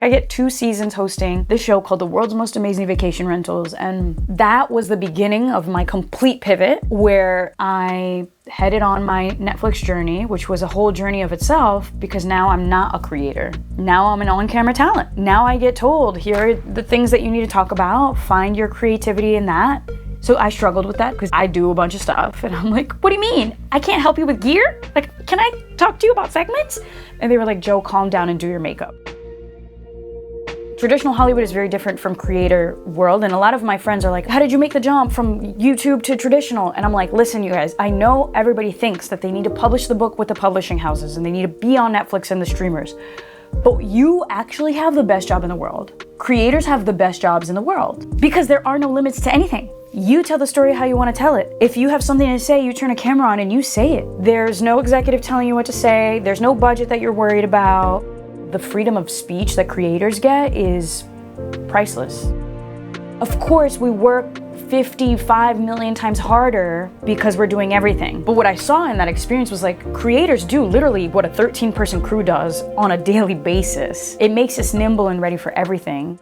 I get 2 seasons hosting this show called The World's Most Amazing Vacation Rentals, and that was the beginning of my complete pivot where I headed on my Netflix journey, which was a whole journey of itself because now I'm not a creator. Now I'm an on-camera talent. Now I get told, here are the things that you need to talk about, find your creativity in that. So I struggled with that because I do a bunch of stuff and I'm like, what do you mean? I can't help you with gear? Like, can I talk to you about segments? And they were like, Jo, calm down and do your makeup. Traditional Hollywood is very different from creator world, and a lot of my friends are like, how did you make the jump from YouTube to traditional? And I'm like, listen, you guys, I know everybody thinks that they need to publish the book with the publishing houses and they need to be on Netflix and the streamers, but you actually have the best job in the world. Creators have the best jobs in the world because there are no limits to anything. You tell the story how you want to tell it. If you have something to say, you turn a camera on and you say it. There's no executive telling you what to say. There's no budget that you're worried about. The freedom of speech that creators get is priceless. Of course, we work 55 million times harder because we're doing everything. But what I saw in that experience was like, creators do literally what a 13-person crew does on a daily basis. It makes us nimble and ready for everything.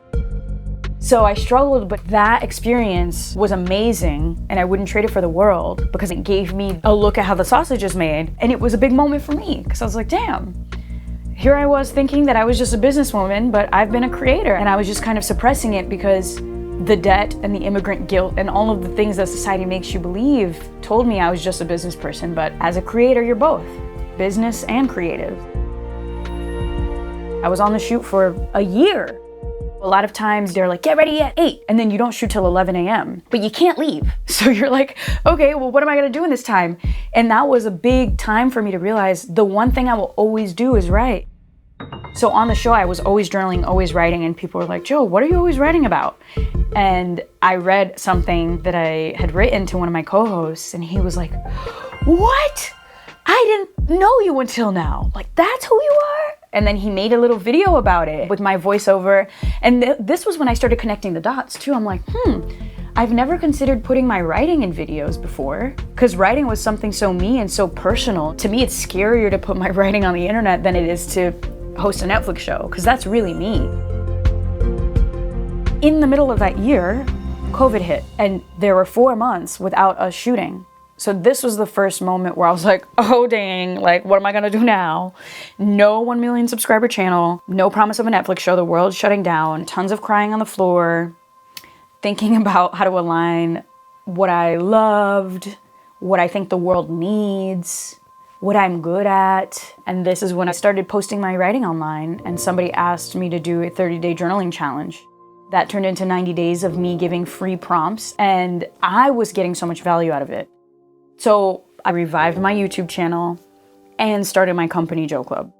So I struggled, but that experience was amazing and I wouldn't trade it for the world because it gave me a look at how the sausage is made. And it was a big moment for me because I was like, damn. Here I was thinking that I was just a businesswoman, but I've been a creator, and I was just kind of suppressing it because the debt and the immigrant guilt and all of the things that society makes you believe told me I was just a business person. But as a creator, you're both business and creative. I was on the shoot for a year. A lot of times they're like, get ready at 8, and then you don't shoot till 11 a.m., but you can't leave. So you're like, okay, well, what am I gonna do in this time? And that was a big time for me to realize the one thing I will always do is write. So on the show, I was always journaling, always writing, and people were like, Jo, what are you always writing about? And I read something that I had written to one of my co-hosts, and he was like, what? I didn't know you until now. Like, that's who you are? And then he made a little video about it with my voiceover. And this was when I started connecting the dots too. I'm like, I've never considered putting my writing in videos before, because writing was something so me and so personal. To me, it's scarier to put my writing on the internet than it is to host a Netflix show, because that's really me. In the middle of that year, COVID hit, and there were 4 months without us shooting. So this was the first moment where I was like, oh dang, like what am I gonna do now? No 1 million subscriber channel, no promise of a Netflix show, the world's shutting down, tons of crying on the floor, thinking about how to align what I loved, what I think the world needs, what I'm good at. And this is when I started posting my writing online, and somebody asked me to do a 30-day journaling challenge. That turned into 90 days of me giving free prompts, and I was getting so much value out of it. So I revived my YouTube channel and started my company, Jo Club.